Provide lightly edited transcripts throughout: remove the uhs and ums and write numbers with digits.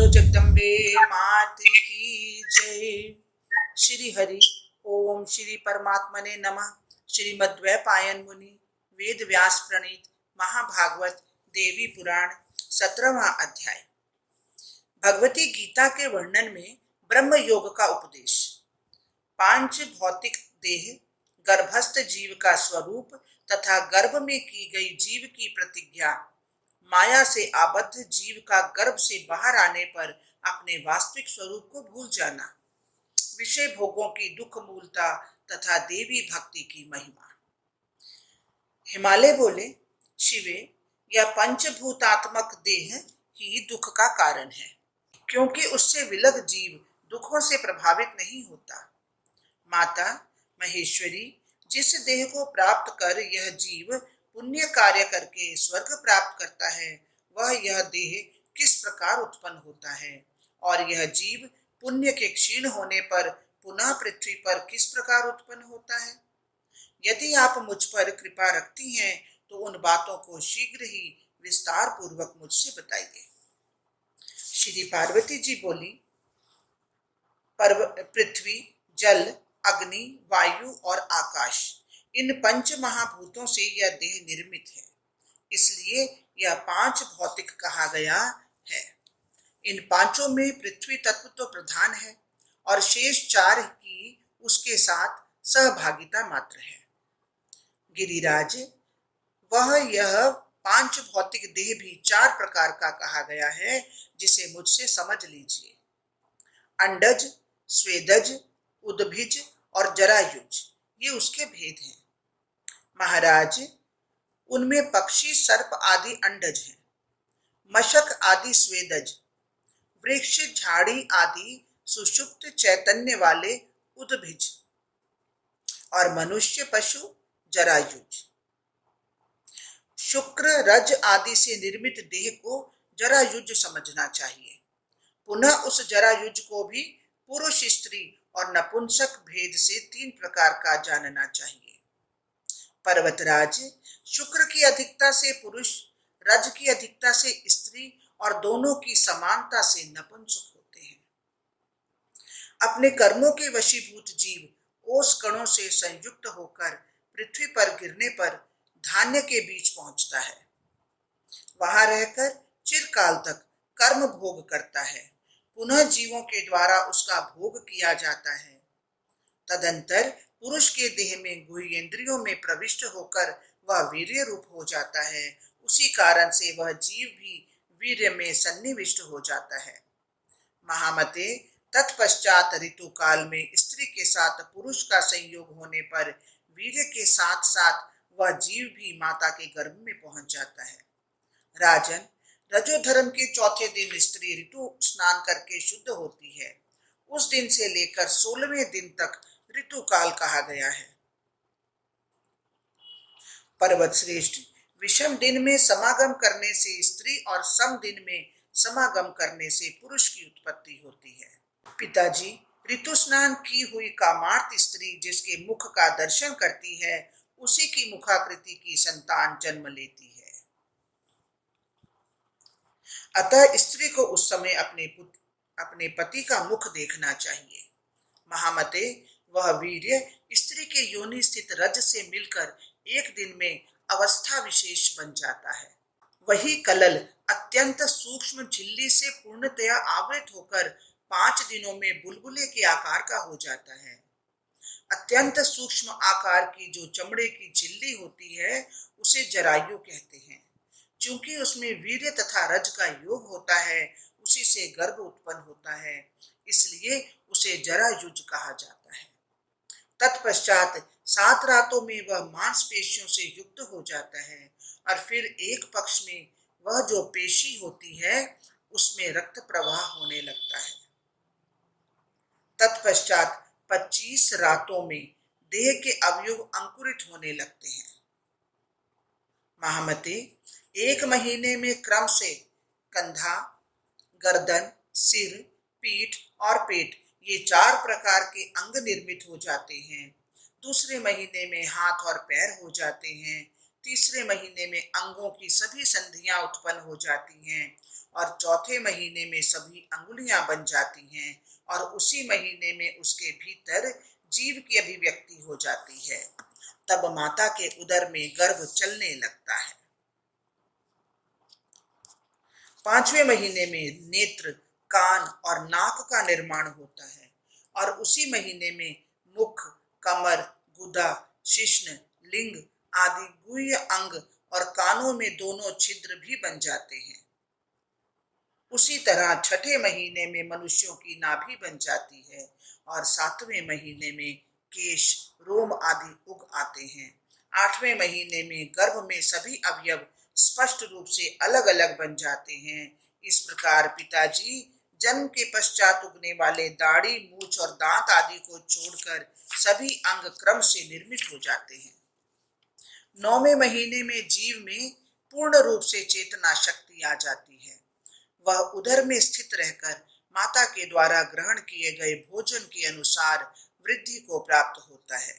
जगदम्बे मात की जय। श्री हरि ओम श्री परमात्मने नमः। श्रीमद्वैपायन मुनि वेद व्यास प्रणीत महाभागवत देवी पुराण 17वां अध्याय। भगवती गीता के वर्णन में ब्रह्म योग का उपदेश। पांच भौतिक देह, गर्भस्थ जीव का स्वरूप तथा गर्भ में की गई जीव की प्रतिज्ञा, माया से आबद्ध जीव का गर्भ से बाहर आने पर अपने वास्तविक स्वरूप को भूल जाना, विषय भोगों की दुख मूलता तथा देवी भक्ति की महिमा। हिमालय बोले, शिवे, यह पंचभूतात्मक देह ही दुख का कारण है, क्योंकि उससे विलग जीव दुखों से प्रभावित नहीं होता। माता महेश्वरी, जिस देह को प्राप्त कर यह जीव पुण्य कार्य करके स्वर्ग प्राप्त करता है, वह यह देह किस प्रकार उत्पन्न होता है और यह जीव पुण्य के क्षीण होने पर पुनः पृथ्वी पर किस प्रकार उत्पन्न होता है। यदि आप मुझ पर कृपा रखती हैं तो उन बातों को शीघ्र ही विस्तार पूर्वक मुझसे बताइए। श्री पार्वती जी बोली, पृथ्वी, जल, अग्नि, वायु और आकाश, इन पंच महाभूतों से यह देह निर्मित है, इसलिए यह पांच भौतिक कहा गया है। इन पांचों में पृथ्वी तत्व तो प्रधान है और शेष चार की उसके साथ सहभागिता मात्र है। गिरिराज, वह यह पांच भौतिक देह भी चार प्रकार का कहा गया है, जिसे मुझसे समझ लीजिए। अंडज, स्वेदज, उदभिज और जरायुज, ये उसके भेद हैं। महाराज, उनमें पक्षी, सर्प आदि अंडज हैं, मशक आदि स्वेदज, वृक्ष, झाड़ी आदि सुषुप्त चैतन्य वाले उदभिज और मनुष्य, पशु जरायुज। शुक्र, रज आदि से निर्मित देह को जरायुज समझना चाहिए। पुनः उस जरायुज को भी पुरुष, स्त्री और नपुंसक भेद से तीन प्रकार का जानना चाहिए। पर्वतराज, शुक्र की अधिकता से पुरुष, रज की अधिकता से स्त्री और दोनों की समानता से नपुंसक होते हैं। अपने कर्मों के वशीभूत जीव ओस कणों से संयुक्त होकर पृथ्वी पर गिरने पर धान्य के बीच पहुंचता है। वहां रहकर चिरकाल तक कर्म भोग करता है, पुनः जीवों के द्वारा उसका भोग किया जाता है। तदंतर पुरुष के देह में गुह्येंद्रियों में प्रविष्ट होकर वह वीर्य रूप हो जाता है। उसी कारण से वह जीव भी वीर्य में सन्निविष्ट हो जाता है। महामते, तत्पश्चात ऋतु काल में स्त्री के साथ पुरुष का संयोग होने पर वीर्य के साथ साथ वह जीव भी माता के गर्भ में पहुंच जाता है। राजन, रजोधर्म के चौथे दिन स्त्री ऋतु स्नान करके शुद्ध होती है। उस दिन से लेकर 16वें दिन तक ऋतु काल कहा गया है। पर्वत श्रेष्ठ, विषम दिन में समागम करने से स्त्री और सम दिन में समागम करने से पुरुष की उत्पत्ति होती है। पिताजी, ऋतु स्नान की हुई कामार्त स्त्री जिसके मुख का दर्शन करती है, उसी की मुखाकृति की संतान जन्म लेती है। अतः स्त्री को उस समय अपने पति का मुख देखना चाहिए। महामते, वह वीर्य स्त्री के योनि स्थित रज से मिलकर एक दिन में अवस्था विशेष बन जाता है। वही कलल अत्यंत सूक्ष्म झिल्ली से पूर्णतया आवृत होकर 5 दिनों में बुलबुले के आकार का हो जाता है। अत्यंत सूक्ष्म आकार की जो चमड़े की झिल्ली होती है, उसे जरायु कहते हैं। चूंकि उसमें वीर्य तथा रज का योग होता है, उसी से गर्भ उत्पन्न होता है, इसलिए उसे जरायुज कहा जाता है। तत्पश्चात 7 रातों में वह मांसपेशियों से युक्त हो जाता है और फिर एक पक्ष में वह जो पेशी होती है, उसमें रक्त प्रवाह होने लगता है। तत्पश्चात 25 रातों में देह के अवयव अंकुरित होने लगते हैं। महामते, 1 महीने में क्रम से कंधा, गर्दन, सिर, पीठ और पेट, ये 4 प्रकार के अंग निर्मित हो जाते हैं। दूसरे महीने में हाथ और पैर हो जाते हैं। तीसरे महीने में अंगों की सभी संधियां उत्पन्न हो जाती हैं और चौथे महीने में सभी अंगुलियां बन जाती हैं और उसी महीने में उसके भीतर जीव की अभिव्यक्ति हो जाती है। तब माता के उदर में गर्भ चलने लगता है। पांचवें महीने में नेत्र, कान और नाक का निर्माण होता है और उसी महीने में मुख, कमर, गुदा, शिश्न, लिंग आदि गुह्य अंग और कानों में दोनों छिद्र भी बन जाते हैं। उसी तरह छठे महीने में मनुष्यों की नाभि बन जाती है और सातवें महीने में केश, रोम आदि उग आते हैं। आठवें महीने में गर्भ में सभी अवयव स्पष्ट रूप से अलग अलग बन जाते हैं। इस प्रकार पिताजी जन्म के पश्चात उगने वाले दाढ़ी, मूछ और दांत आदि को छोड़कर सभी अंग क्रम से निर्मित हो जाते हैं। नौवें महीने में जीव में पूर्ण रूप से चेतना शक्ति आ जाती है। वह उदर में स्थित रहकर माता के द्वारा ग्रहण किए गए भोजन के अनुसार वृद्धि को प्राप्त होता है।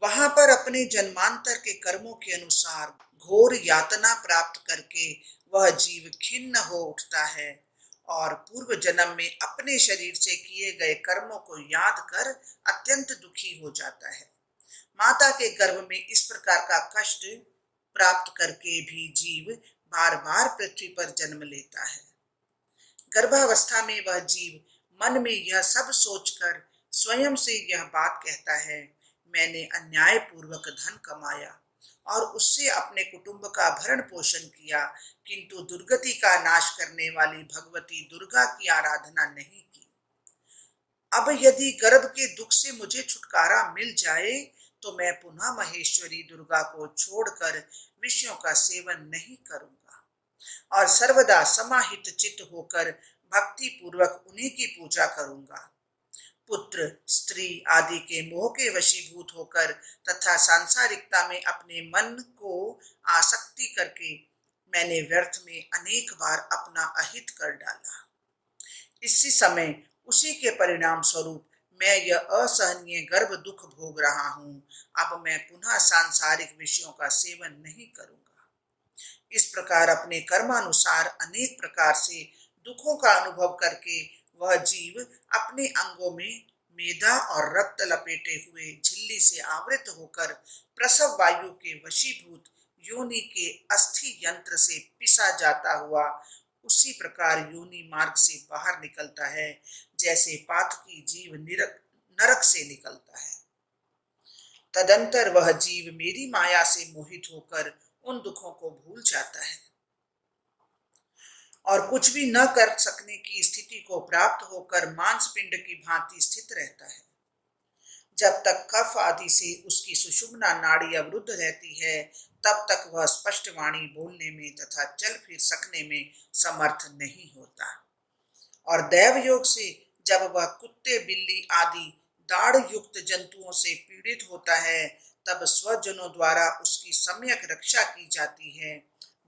वहां पर अपने जन्मांतर के कर्मों के अनुसार घोर यातना प्राप्त करके वह जीव खिन्न हो उठता है और पूर्व जन्म में अपने शरीर से किए गए कर्मों को याद कर अत्यंत दुखी हो जाता है। माता के गर्भ में इस प्रकार का कष्ट प्राप्त करके भी जीव बार बार पृथ्वी पर जन्म लेता है। गर्भावस्था में वह जीव मन में यह सब सोचकर स्वयं से यह बात कहता है, मैंने अन्याय पूर्वक धन कमाया और उससे अपने कुटुंब का भरण पोषण किया, किंतु दुर्गति का नाश करने वाली भगवती दुर्गा की आराधना नहीं की। अब यदि गर्भ के दुख से मुझे छुटकारा मिल जाए तो मैं पुनः महेश्वरी दुर्गा को छोड़कर विषयों का सेवन नहीं करूंगा और सर्वदा समाहित चित्त होकर भक्ति पूर्वक उन्हीं की पूजा करूंगा। पुत्र, स्त्री आदि के मोह के वशीभूत होकर तथा सांसारिकता में अपने मन को आसक्ति करके मैंने व्यर्थ में अनेक बार अपना अहित कर डाला। इसी समय उसी के परिणाम स्वरूप मैं यह असहनीय गर्भ दुख भोग रहा हूं। अब मैं पुनः सांसारिक विषयों का सेवन नहीं करूंगा। इस प्रकार अपने कर्मानुसार अनेक प्रकार से दुखों का अनुभव करके वह जीव अपने अंगों में मेदा और रक्त लपेटे हुए झिल्ली से आवृत होकर प्रसव वायु के वशीभूत योनि के अस्थि यंत्र से पिसा जाता हुआ उसी प्रकार योनि मार्ग से बाहर निकलता है जैसे पातकी जीव नरक से निकलता है। तदंतर वह जीव मेरी माया से मोहित होकर उन दुखों को भूल जाता है और कुछ भी न कर सकने की स्थिति को प्राप्त होकर मांसपिंड की भांति स्थित रहता है। जब तक कफ आदि से उसकी सुषुम्ना नाड़ी अवरुद्ध रहती है तब तक वह स्पष्ट वाणी बोलने में तथा चल फिर सकने में समर्थ नहीं होता और दैव योग से जब वह कुत्ते, बिल्ली आदि दाढ़ युक्त जंतुओं से पीड़ित होता है तब स्वजनों द्वारा उसकी सम्यक रक्षा की जाती है।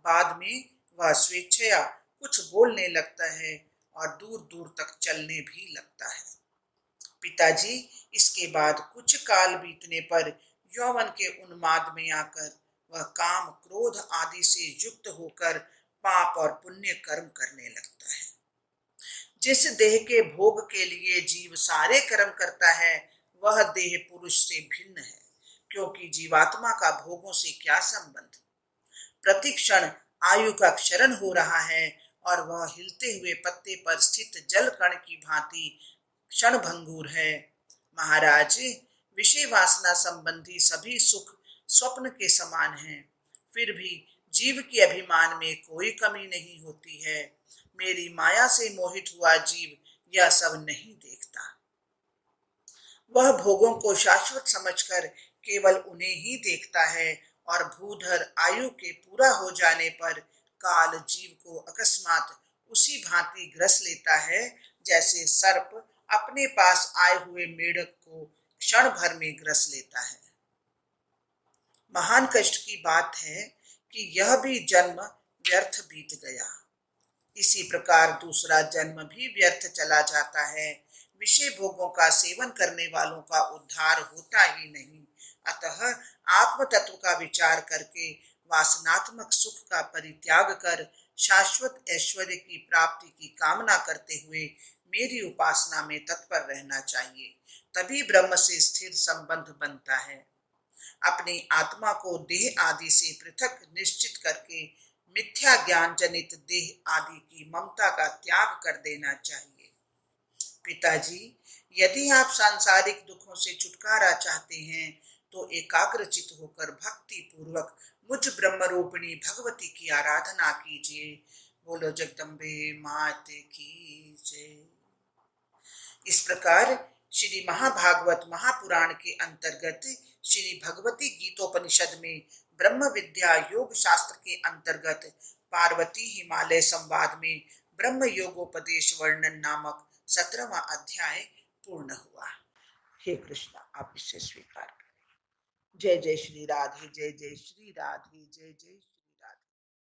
बाद में वह स्वेच्छया कुछ बोलने लगता है और दूर दूर तक चलने भी लगता है। पिताजी इसके बाद कुछ काल बीतने पर यौवन के उन्माद में आकर वह काम, क्रोध आदि से युक्त होकर पाप और पुण्य कर्म करने लगता है। जिस देह के भोग के लिए जीव सारे कर्म करता है वह देह पुरुष से भिन्न है, क्योंकि जीवात्मा का भोगों से क्या संबंध। प्रतिक्षण आयु का क्षरण हो रहा है और वह हिलते हुए पत्ते पर स्थित जल कण की भांति क्षण भंगुर है। महाराज, विषय वासना संबंधी सभी सुख स्वप्न के समान हैं, फिर भी जीव के अभिमान में कोई कमी नहीं होती है। मेरी माया से मोहित हुआ जीव यह सब नहीं देखता। वह भोगों को शाश्वत समझकर केवल उन्हें ही देखता है और भूधर आयु के पूरा हो जाने पर काल जीव को अकस्मात उसी भांति ग्रस लेता है जैसे सर्प अपने पास आए हुए मेढक को क्षण भर में ग्रस लेता है। महान कष्ट की बात है कि यह भी जन्म व्यर्थ बीत गया। इसी प्रकार दूसरा जन्म भी व्यर्थ चला जाता है। विषय भोगों का सेवन करने वालों का उद्धार होता ही नहीं, अतः आत्म तत्व का विचार करके वासनात्मक सुख का परित्याग कर शाश्वत ऐश्वर्य की प्राप्ति की कामना करते हुए मेरी उपासना में तत्पर रहना चाहिए। तभी ब्रह्म से स्थिर संबंध बनता है। अपनी आत्मा को देह आदि से पृथक निश्चित करके मिथ्या ज्ञान जनित देह आदि की ममता का त्याग कर देना चाहिए। पिताजी, यदि आप सांसारिक दुखों से छुटकारा चाहते हैं तो एकाग्रचित होकर भक्ति पूर्वक मुझ ब्रह्मरूपिणी भगवती की आराधना कीजिए। बोलो जगदम्बे मात की जय। इस प्रकार श्री महाभागवत महापुराण के अंतर्गत श्री भगवती गीतोपनिषद में ब्रह्म विद्या योग शास्त्र के अंतर्गत पार्वती हिमालय संवाद में ब्रह्म योगोपदेश वर्णन नामक 17वां अध्याय पूर्ण हुआ। हे कृष्ण, आप इसे स्वीकार करें। जय जय श्री राधे, जय जय श्री राधे, जय जय।